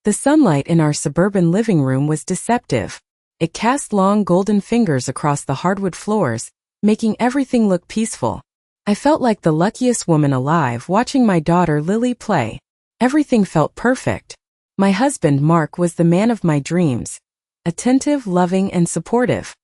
The sunlight in our suburban living room was deceptive. It cast long golden fingers across the hardwood floors, making everything look peaceful. I felt like the luckiest woman alive watching my daughter Lily play. Everything felt perfect. My husband Mark was the man of my dreams. Attentive, loving, and supportive.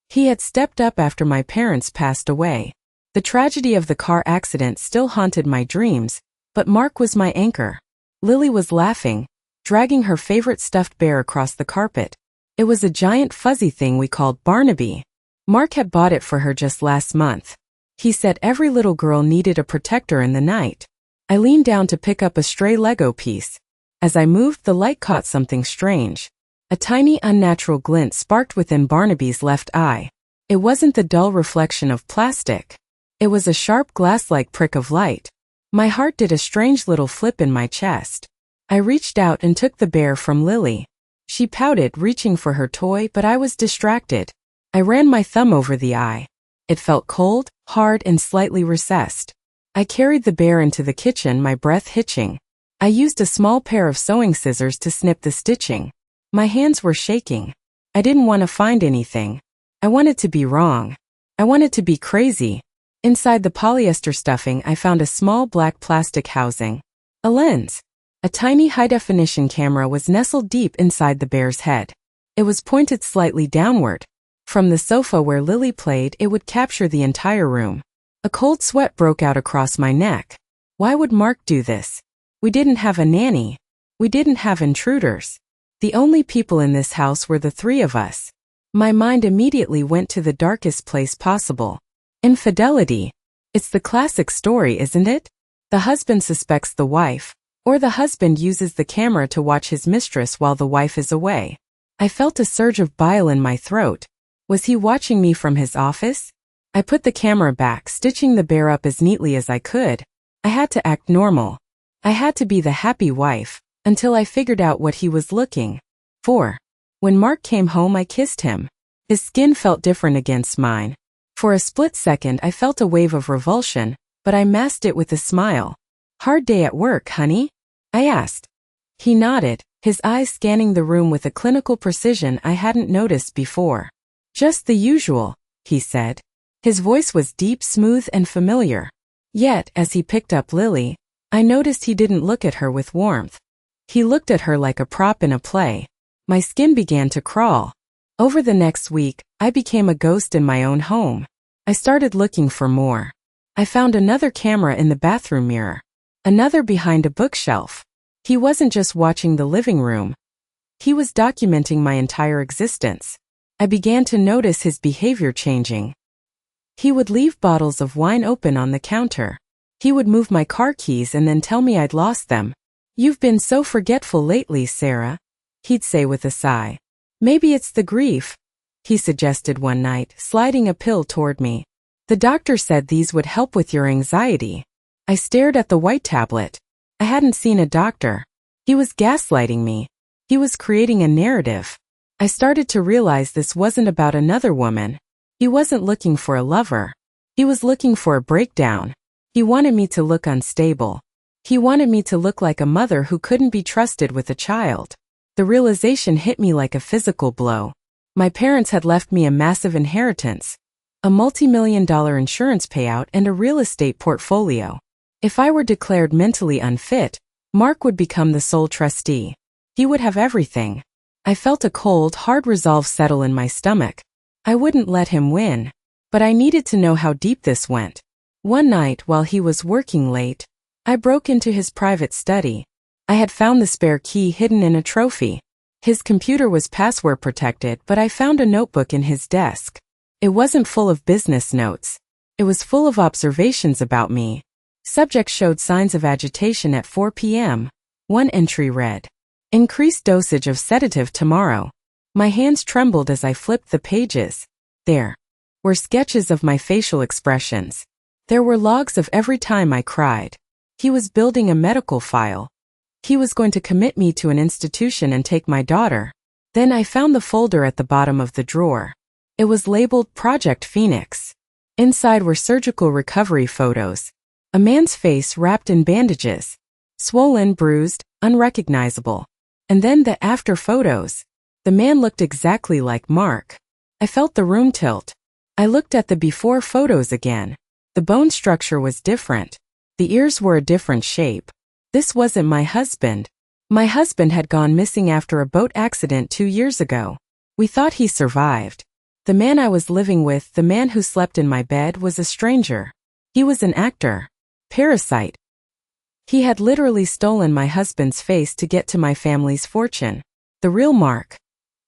He had stepped up after my parents passed away. The tragedy of the car accident still haunted my dreams, but Mark was my anchor. Lily was laughing, dragging her favorite stuffed bear across the carpet. It was a giant fuzzy thing we called Barnaby. Mark had bought it for her just last month. He said every little girl needed a protector in the night. I leaned down to pick up a stray Lego piece. As I moved, the light caught something strange. A tiny, unnatural glint sparked within Barnaby's left eye. It wasn't the dull reflection of plastic. It was a sharp glass-like prick of light. My heart did a strange little flip in my chest. I reached out and took the bear from Lily. She pouted, reaching for her toy, but I was distracted. I ran my thumb over the eye. It felt cold, hard, and slightly recessed. I carried the bear into the kitchen, my breath hitching. I used a small pair of sewing scissors to snip the stitching. My hands were shaking. I didn't want to find anything. I wanted to be wrong. I wanted to be crazy. Inside the polyester stuffing, I found a small black plastic housing. A lens. A tiny high-definition camera was nestled deep inside the bear's head. It was pointed slightly downward. From the sofa where Lily played, it would capture the entire room. A cold sweat broke out across my neck. Why would Mark do this? We didn't have a nanny. We didn't have intruders. The only people in this house were the three of us. My mind immediately went to the darkest place possible. Infidelity. It's the classic story, isn't it? The husband suspects the wife, or the husband uses the camera to watch his mistress while the wife is away. I felt a surge of bile in my throat. Was he watching me from his office? I put the camera back, stitching the bear up as neatly as I could. I had to act normal. I had to be the happy wife, until I figured out what he was looking for. When Mark came home, I kissed him. His skin felt different against mine. For a split second, I felt a wave of revulsion, but I masked it with a smile. "Hard day at work, honey?" I asked. He nodded, his eyes scanning the room with a clinical precision I hadn't noticed before. "Just the usual," he said. His voice was deep, smooth, and familiar. Yet, as he picked up Lily, I noticed he didn't look at her with warmth. He looked at her like a prop in a play. My skin began to crawl. Over the next week, I became a ghost in my own home. I started looking for more. I found another camera in the bathroom mirror. Another behind a bookshelf. He wasn't just watching the living room. He was documenting my entire existence. I began to notice his behavior changing. He would leave bottles of wine open on the counter. He would move my car keys and then tell me I'd lost them. "You've been so forgetful lately, Sarah," he'd say with a sigh. "Maybe it's the grief," he suggested one night, sliding a pill toward me. "The doctor said these would help with your anxiety." I stared at the white tablet. I hadn't seen a doctor. He was gaslighting me. He was creating a narrative. I started to realize this wasn't about another woman. He wasn't looking for a lover. He was looking for a breakdown. He wanted me to look unstable. He wanted me to look like a mother who couldn't be trusted with a child. The realization hit me like a physical blow. My parents had left me a massive inheritance, a multi-million-dollar insurance payout, and a real estate portfolio. If I were declared mentally unfit, Mark would become the sole trustee. He would have everything. I felt a cold, hard resolve settle in my stomach. I wouldn't let him win. But I needed to know how deep this went. One night, while he was working late, I broke into his private study. I had found the spare key hidden in a trophy. His computer was password protected, but I found a notebook in his desk. It wasn't full of business notes. It was full of observations about me. Subject showed signs of agitation at 4 p.m. One entry read, "Increased dosage of sedative tomorrow." My hands trembled as I flipped the pages. There were sketches of my facial expressions. There were logs of every time I cried. He was building a medical file. He was going to commit me to an institution and take my daughter. Then I found the folder at the bottom of the drawer. It was labeled Project Phoenix. Inside were surgical recovery photos. A man's face wrapped in bandages. Swollen, bruised, unrecognizable. And then the after photos. The man looked exactly like Mark. I felt the room tilt. I looked at the before photos again. The bone structure was different. The ears were a different shape. This wasn't my husband. My husband had gone missing after a boat accident 2 years ago. We thought he survived. The man I was living with, the man who slept in my bed, was a stranger. He was an actor. Parasite. He had literally stolen my husband's face to get to my family's fortune. The real Mark.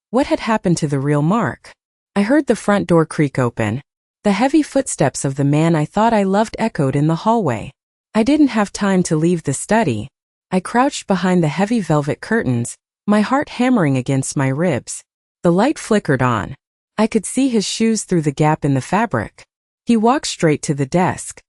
What had happened to the real Mark? I heard the front door creak open. The heavy footsteps of the man I thought I loved echoed in the hallway. I didn't have time to leave the study. I crouched behind the heavy velvet curtains, my heart hammering against my ribs. The light flickered on. I could see his shoes through the gap in the fabric. He walked straight to the desk.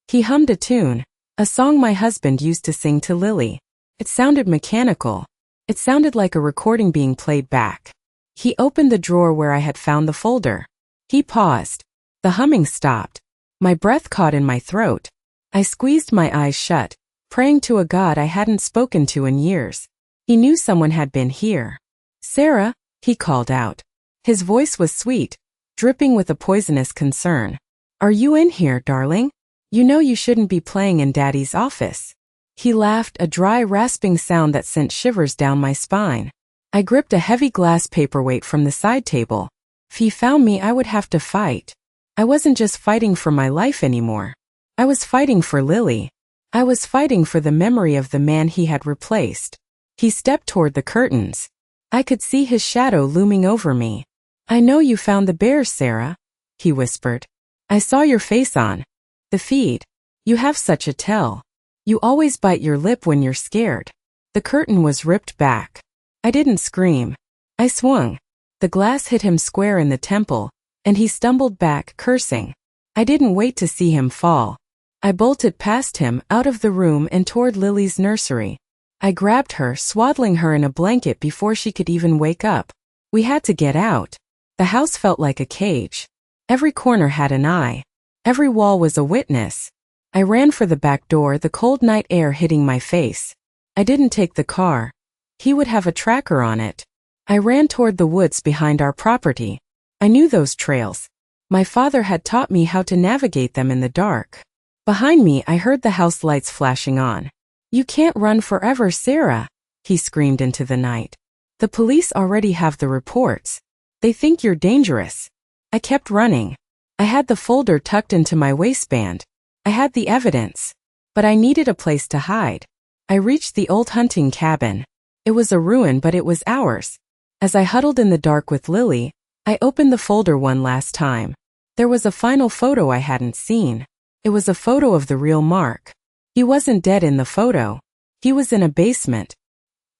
He hummed a tune, a song my husband used to sing to Lily. It sounded mechanical. It sounded like a recording being played back. He opened the drawer where I had found the folder. He paused. The humming stopped. My breath caught in my throat. I squeezed my eyes shut, praying to a God I hadn't spoken to in years. He knew someone had been here. "Sarah," he called out. His voice was sweet, dripping with a poisonous concern. "Are you in here, darling? You know you shouldn't be playing in Daddy's office." He laughed, a dry, rasping sound that sent shivers down my spine. I gripped a heavy glass paperweight from the side table. If he found me, I would have to fight. I wasn't just fighting for my life anymore. I was fighting for Lily. I was fighting for the memory of the man he had replaced. He stepped toward the curtains. I could see his shadow looming over me. "I know you found the bears, Sarah," he whispered. "I saw your face on the feed. You have such a tell. You always bite your lip when you're scared." The curtain was ripped back. I didn't scream. I swung. The glass hit him square in the temple, and he stumbled back, cursing. I didn't wait to see him fall. I bolted past him, out of the room and toward Lily's nursery. I grabbed her, swaddling her in a blanket before she could even wake up. We had to get out. The house felt like a cage. Every corner had an eye. Every wall was a witness. I ran for the back door, the cold night air hitting my face. I didn't take the car. He would have a tracker on it. I ran toward the woods behind our property. I knew those trails. My father had taught me how to navigate them in the dark. Behind me, I heard the house lights flashing on. "You can't run forever, Sarah," he screamed into the night. "The police already have the reports. They think you're dangerous." I kept running. I had the folder tucked into my waistband. I had the evidence. But I needed a place to hide. I reached the old hunting cabin. It was a ruin, but it was ours. As I huddled in the dark with Lily, I opened the folder one last time. There was a final photo I hadn't seen. It was a photo of the real Mark. He wasn't dead in the photo. He was in a basement.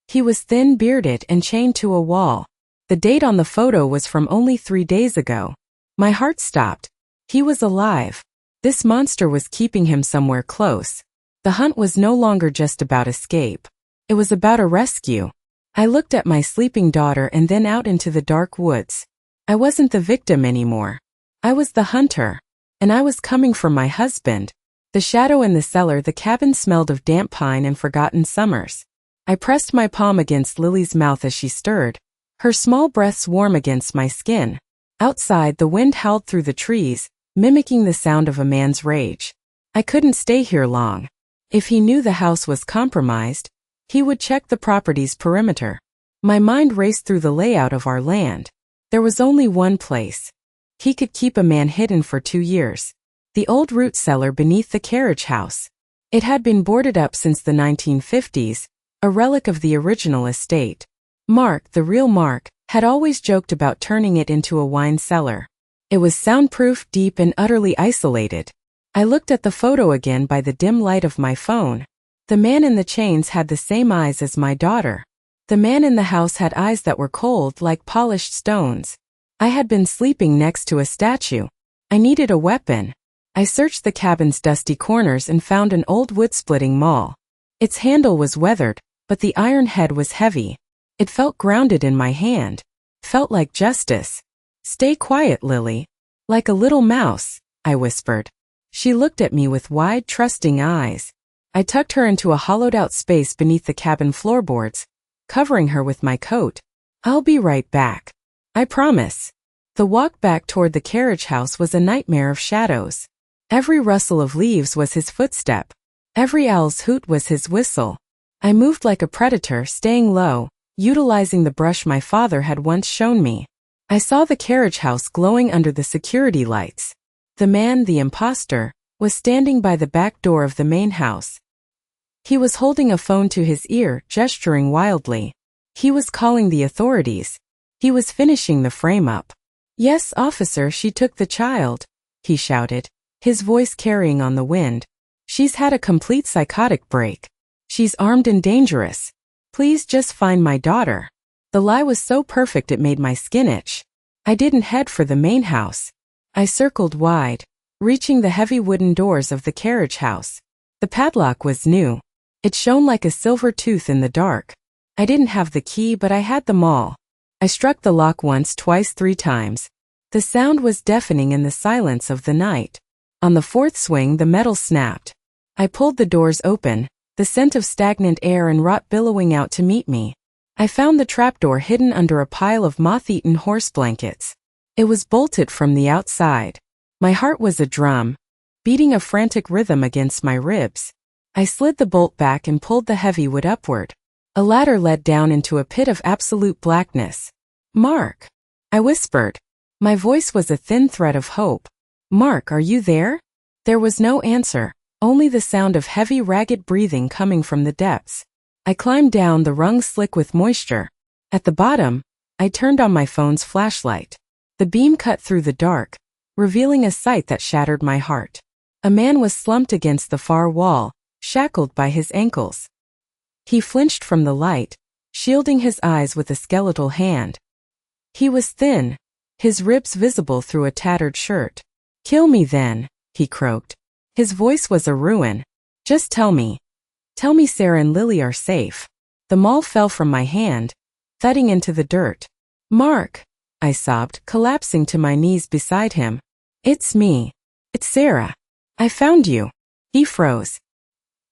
He was thin, bearded, and chained to a wall. The date on the photo was from only 3 days ago. My heart stopped. He was alive. This monster was keeping him somewhere close. The hunt was no longer just about escape. It was about a rescue. I looked at my sleeping daughter and then out into the dark woods. I wasn't the victim anymore. I was the hunter. And I was coming for my husband. The shadow in the cellar, the cabin smelled of damp pine and forgotten summers. I pressed my palm against Lily's mouth as she stirred, her small breaths warm against my skin. Outside, the wind howled through the trees, mimicking the sound of a man's rage. I couldn't stay here long. If he knew the house was compromised, he would check the property's perimeter. My mind raced through the layout of our land. There was only one place. He could keep a man hidden for 2 years. The old root cellar beneath the carriage house. It had been boarded up since the 1950s, a relic of the original estate. Mark, the real Mark, had always joked about turning it into a wine cellar. It was soundproof, deep, and utterly isolated. I looked at the photo again by the dim light of my phone. The man in the chains had the same eyes as my daughter. The man in the house had eyes that were cold like polished stones. I had been sleeping next to a statue. I needed a weapon. I searched the cabin's dusty corners and found an old wood-splitting maul. Its handle was weathered, but the iron head was heavy. It felt grounded in my hand. Felt like justice. "Stay quiet, Lily. Like a little mouse," I whispered. She looked at me with wide, trusting eyes. I tucked her into a hollowed-out space beneath the cabin floorboards, covering her with my coat. "I'll be right back. I promise." The walk back toward the carriage house was a nightmare of shadows. Every rustle of leaves was his footstep. Every owl's hoot was his whistle. I moved like a predator, staying low, utilizing the brush my father had once shown me. I saw the carriage house glowing under the security lights. The man, the imposter, was standing by the back door of the main house. He was holding a phone to his ear, gesturing wildly. He was calling the authorities. He was finishing the frame-up. "Yes, officer, she took the child," he shouted, his voice carrying on the wind. "She's had a complete psychotic break. She's armed and dangerous. Please just find my daughter." The lie was so perfect it made my skin itch. I didn't head for the main house. I circled wide, reaching the heavy wooden doors of the carriage house. The padlock was new. It shone like a silver tooth in the dark. I didn't have the key, but I had them all. I struck the lock once, twice, 3 times. The sound was deafening in the silence of the night. On the 4th swing, the metal snapped. I pulled the doors open, the scent of stagnant air and rot billowing out to meet me. I found the trapdoor hidden under a pile of moth-eaten horse blankets. It was bolted from the outside. My heart was a drum, beating a frantic rhythm against my ribs. I slid the bolt back and pulled the heavy wood upward. A ladder led down into a pit of absolute blackness. "Mark," I whispered. My voice was a thin thread of hope. "Mark, are you there?" There was no answer, only the sound of heavy, ragged breathing coming from the depths. I climbed down, the rung slick with moisture. At the bottom, I turned on my phone's flashlight. The beam cut through the dark, revealing a sight that shattered my heart. A man was slumped against the far wall, shackled by his ankles. He flinched from the light, shielding his eyes with a skeletal hand. He was thin, his ribs visible through a tattered shirt. "Kill me then," he croaked. His voice was a ruin. "Just tell me. Tell me Sarah and Lily are safe." The maul fell from my hand, thudding into the dirt. "Mark," I sobbed, collapsing to my knees beside him. "It's me. It's Sarah. I found you." He froze.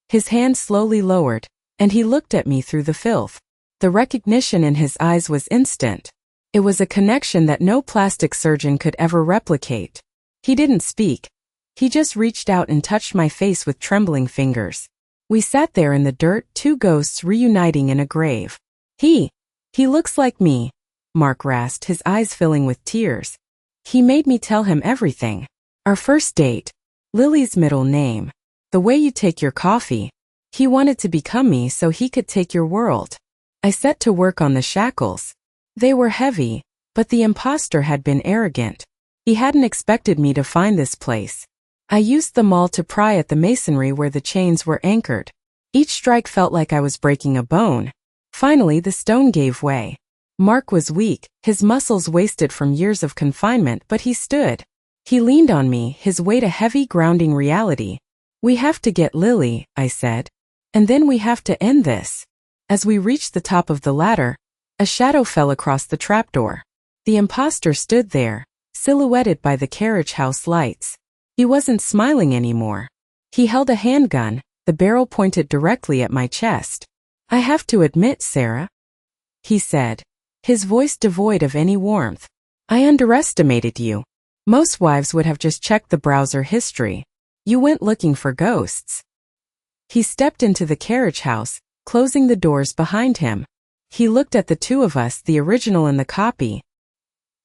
His hand slowly lowered, and he looked at me through the filth. The recognition in his eyes was instant. It was a connection that no plastic surgeon could ever replicate. He didn't speak. He just reached out and touched my face with trembling fingers. We sat there in the dirt, 2 ghosts reuniting in a grave. He looks like me," Mark rasped, his eyes filling with tears. "He made me tell him everything. Our first date, Lily's middle name, the way you take your coffee. He wanted to become me so he could take your world." I set to work on the shackles. They were heavy, but the imposter had been arrogant. He hadn't expected me to find this place. I used the maul to pry at the masonry where the chains were anchored. Each strike felt like I was breaking a bone. Finally, the stone gave way. Mark was weak, his muscles wasted from years of confinement, but he stood. He leaned on me, his weight a heavy, grounding reality. "We have to get Lily," I said. "And then we have to end this." As we reached the top of the ladder, a shadow fell across the trapdoor. The imposter stood there, silhouetted by the carriage house lights. He wasn't smiling anymore. He held a handgun, the barrel pointed directly at my chest. "I have to admit, Sarah," he said, his voice devoid of any warmth, "I underestimated you. Most wives would have just checked the browser history. You went looking for ghosts." He stepped into the carriage house, closing the doors behind him. He looked at the 2 of us, the original and the copy.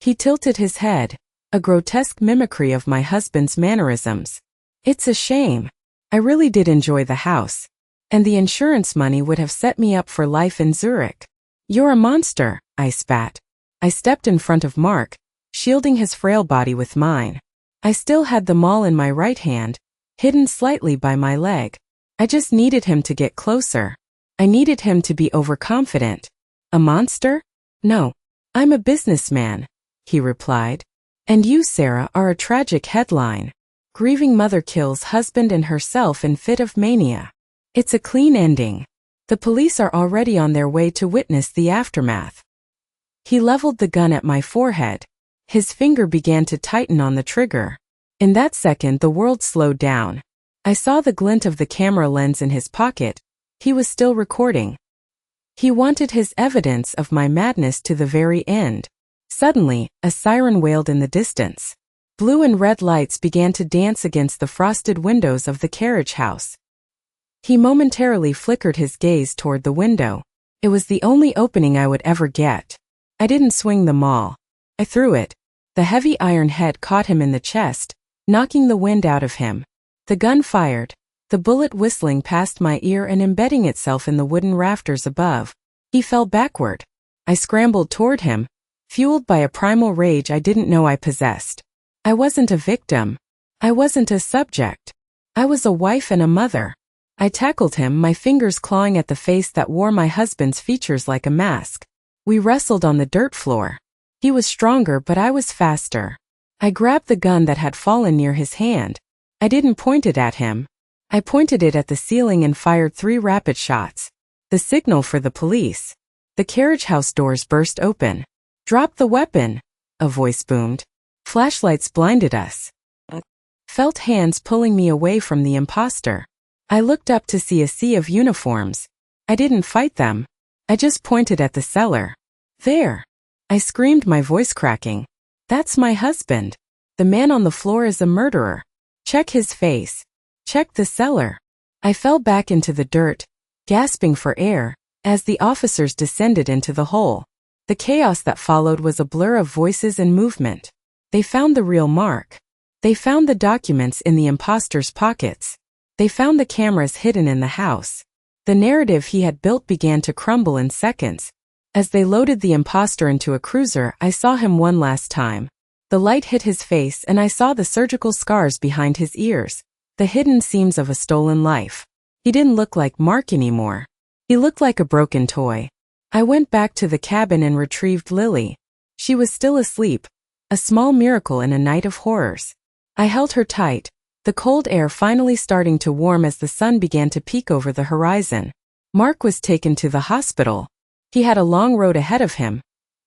He tilted his head, a grotesque mimicry of my husband's mannerisms. "It's a shame. I really did enjoy the house. And the insurance money would have set me up for life in Zurich." "You're a monster," I spat. I stepped in front of Mark, shielding his frail body with mine. I still had the maul in my right hand, hidden slightly by my leg. I just needed him to get closer. I needed him to be overconfident. "A monster? No. I'm a businessman," he replied. "And you, Sarah, are a tragic headline. Grieving mother kills husband and herself in fit of mania. It's a clean ending. The police are already on their way to witness the aftermath." He leveled the gun at my forehead. His finger began to tighten on the trigger. In that second, the world slowed down. I saw the glint of the camera lens in his pocket. He was still recording. He wanted his evidence of my madness to the very end. Suddenly, a siren wailed in the distance. Blue and red lights began to dance against the frosted windows of the carriage house. He momentarily flickered his gaze toward the window. It was the only opening I would ever get. I didn't swing the maul. I threw it. The heavy iron head caught him in the chest, knocking the wind out of him. The gun fired, the bullet whistling past my ear and embedding itself in the wooden rafters above. He fell backward. I scrambled toward him, fueled by a primal rage I didn't know I possessed. I wasn't a victim. I wasn't a subject. I was a wife and a mother. I tackled him, my fingers clawing at the face that wore my husband's features like a mask. We wrestled on the dirt floor. He was stronger, but I was faster. I grabbed the gun that had fallen near his hand. I didn't point it at him. I pointed it at the ceiling and fired 3 rapid shots. The signal for the police. The carriage house doors burst open. "Drop the weapon," a voice boomed. Flashlights blinded us. Felt hands pulling me away from the imposter. I looked up to see a sea of uniforms. I didn't fight them. I just pointed at the cellar. "There!" I screamed, my voice cracking. "That's my husband. The man on the floor is a murderer. Check his face. Check the cellar." I fell back into the dirt, gasping for air, as the officers descended into the hole. The chaos that followed was a blur of voices and movement. They found the real Mark. They found the documents in the imposter's pockets. They found the cameras hidden in the house. The narrative he had built began to crumble in seconds. As they loaded the imposter into a cruiser, I saw him one last time. The light hit his face and I saw the surgical scars behind his ears, the hidden seams of a stolen life. He didn't look like Mark anymore. He looked like a broken toy. I went back to the cabin and retrieved Lily. She was still asleep, a small miracle in a night of horrors. I held her tight, the cold air finally starting to warm as the sun began to peek over the horizon. Mark was taken to the hospital. He had a long road ahead of him.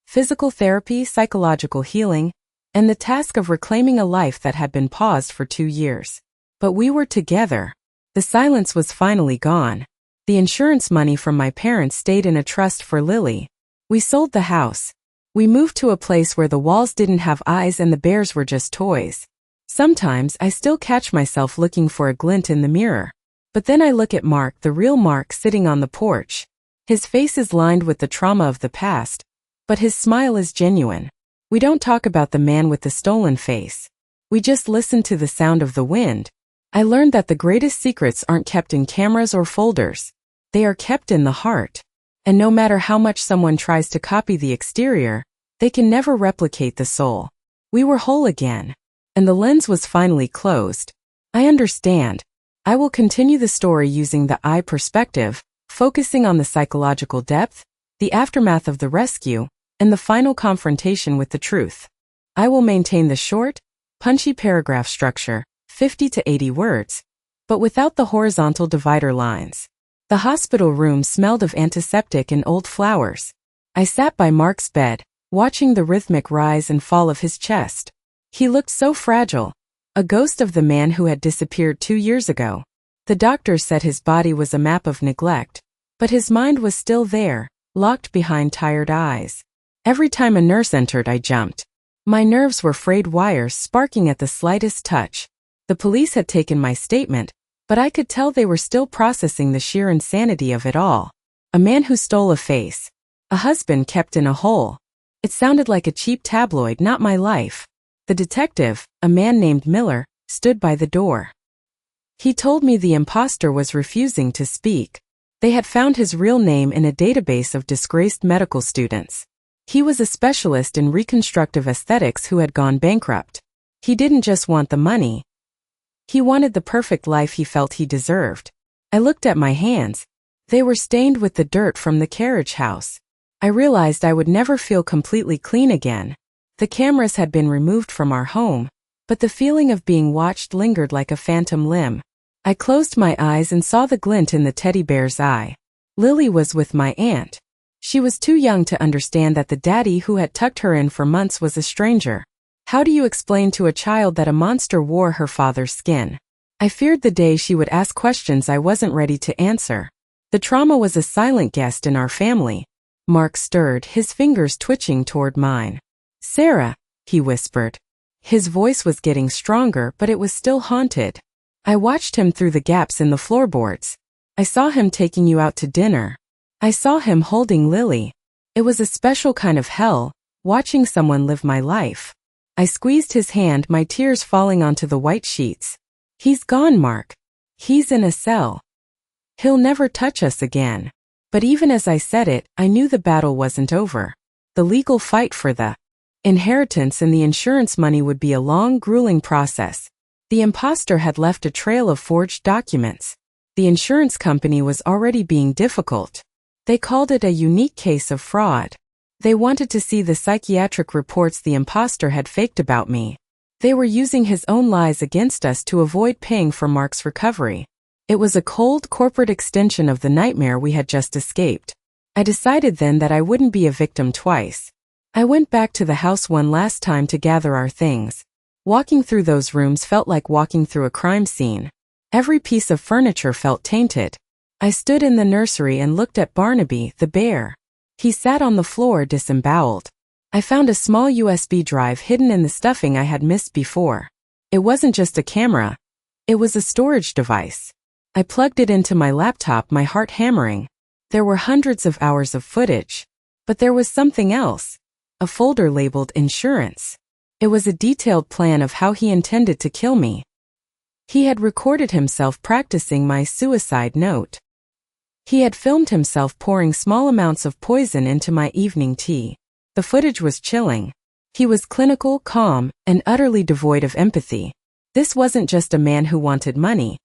Physical therapy, psychological healing, and the task of reclaiming a life that had been paused for 2 years. But we were together. The silence was finally gone. The insurance money from my parents stayed in a trust for Lily. We sold the house. We moved to a place where the walls didn't have eyes and the bears were just toys. Sometimes I still catch myself looking for a glint in the mirror. But then I look at Mark, the real Mark, sitting on the porch. His face is lined with the trauma of the past, but his smile is genuine. We don't talk about the man with the stolen face. We just listen to the sound of the wind. I learned that the greatest secrets aren't kept in cameras or folders. They are kept in the heart. And no matter how much someone tries to copy the exterior, they can never replicate the soul. We were whole again. And the lens was finally closed. I understand. I will continue the story using the I perspective, focusing on the psychological depth, the aftermath of the rescue, and the final confrontation with the truth. I will maintain the short, punchy paragraph structure, 50 to 80 words, but without the horizontal divider lines. The hospital room smelled of antiseptic and old flowers. I sat by Mark's bed, watching the rhythmic rise and fall of his chest. He looked so fragile, a ghost of the man who had disappeared 2 years ago. The doctors said his body was a map of neglect, but his mind was still there, locked behind tired eyes. Every time a nurse entered, I jumped. My nerves were frayed wires sparking at the slightest touch. The police had taken my statement, but I could tell they were still processing the sheer insanity of it all. A man who stole a face. A husband kept in a hole. It sounded like a cheap tabloid, not my life. The detective, a man named Miller, stood by the door. He told me the imposter was refusing to speak. They had found his real name in a database of disgraced medical students. He was a specialist in reconstructive aesthetics who had gone bankrupt. He didn't just want the money. He wanted the perfect life he felt he deserved. I looked at my hands. They were stained with the dirt from the carriage house. I realized I would never feel completely clean again. The cameras had been removed from our home, but the feeling of being watched lingered like a phantom limb. I closed my eyes and saw the glint in the teddy bear's eye. Lily was with my aunt. She was too young to understand that the daddy who had tucked her in for months was a stranger. How do you explain to a child that a monster wore her father's skin? I feared the day she would ask questions I wasn't ready to answer. The trauma was a silent guest in our family. Mark stirred, his fingers twitching toward mine. Sarah, he whispered. His voice was getting stronger, but it was still haunted. I watched him through the gaps in the floorboards. I saw him taking you out to dinner. I saw him holding Lily. It was a special kind of hell, watching someone live my life. I squeezed his hand, my tears falling onto the white sheets. He's gone, Mark. He's in a cell. He'll never touch us again. But even as I said it, I knew the battle wasn't over. The legal fight for the inheritance and the insurance money would be a long, grueling process. The imposter had left a trail of forged documents. The insurance company was already being difficult. They called it a unique case of fraud. They wanted to see the psychiatric reports the imposter had faked about me. They were using his own lies against us to avoid paying for Mark's recovery. It was a cold corporate extension of the nightmare we had just escaped. I decided then that I wouldn't be a victim twice. I went back to the house one last time to gather our things. Walking through those rooms felt like walking through a crime scene. Every piece of furniture felt tainted. I stood in the nursery and looked at Barnaby, the bear. He sat on the floor disemboweled. I found a small USB drive hidden in the stuffing I had missed before. It wasn't just a camera. It was a storage device. I plugged it into my laptop, my heart hammering. There were hundreds of hours of footage. But there was something else. A folder labeled insurance. It was a detailed plan of how he intended to kill me. He had recorded himself practicing my suicide note. He had filmed himself pouring small amounts of poison into my evening tea. The footage was chilling. He was clinical, calm, and utterly devoid of empathy. This wasn't just a man who wanted money.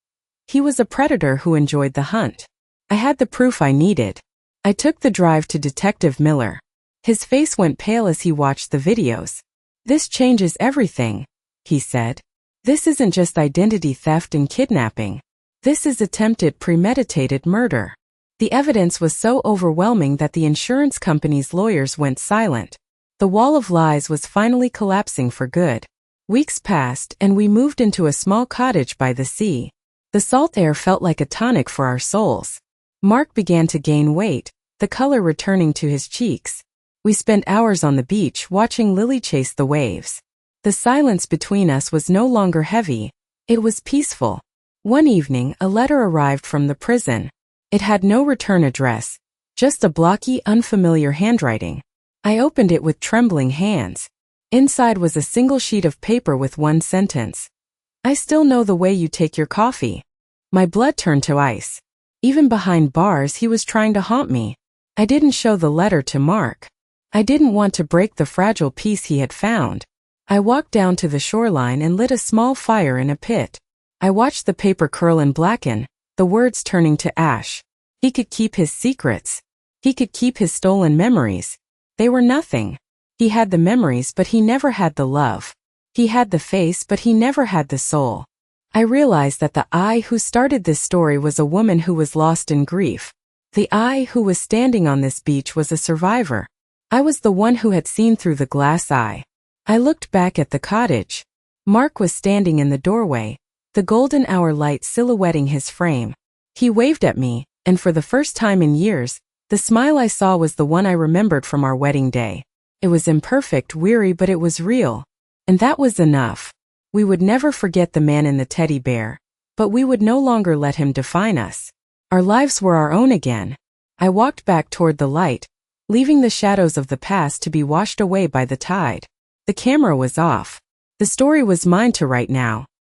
He was a predator who enjoyed the hunt. I had the proof I needed. I took the drive to Detective Miller. His face went pale as he watched the videos. "This changes everything," he said. "This isn't just identity theft and kidnapping. This is attempted premeditated murder." The evidence was so overwhelming that the insurance company's lawyers went silent. The wall of lies was finally collapsing for good. Weeks passed and we moved into a small cottage by the sea. The salt air felt like a tonic for our souls. Mark began to gain weight, the color returning to his cheeks. We spent hours on the beach watching Lily chase the waves. The silence between us was no longer heavy. It was peaceful. One evening, a letter arrived from the prison. It had no return address, just a blocky, unfamiliar handwriting. I opened it with trembling hands. Inside was a single sheet of paper with one sentence. "I still know the way you take your coffee." My blood turned to ice. Even behind bars, he was trying to haunt me. I didn't show the letter to Mark. I didn't want to break the fragile peace he had found. I walked down to the shoreline and lit a small fire in a pit. I watched the paper curl and blacken, the words turning to ash. He could keep his secrets. He could keep his stolen memories. They were nothing. He had the memories, but he never had the love. He had the face, but he never had the soul. I realized that the I who started this story was a woman who was lost in grief. The I who was standing on this beach was a survivor. I was the one who had seen through the glass eye. I looked back at the cottage. Mark was standing in the doorway, the golden hour light silhouetting his frame. He waved at me, and for the first time in years, the smile I saw was the one I remembered from our wedding day. It was imperfect, weary, but it was real. And that was enough. We would never forget the man in the teddy bear, but we would no longer let him define us. Our lives were our own again. I walked back toward the light, leaving the shadows of the past to be washed away by the tide. The camera was off. The story was mine to write now.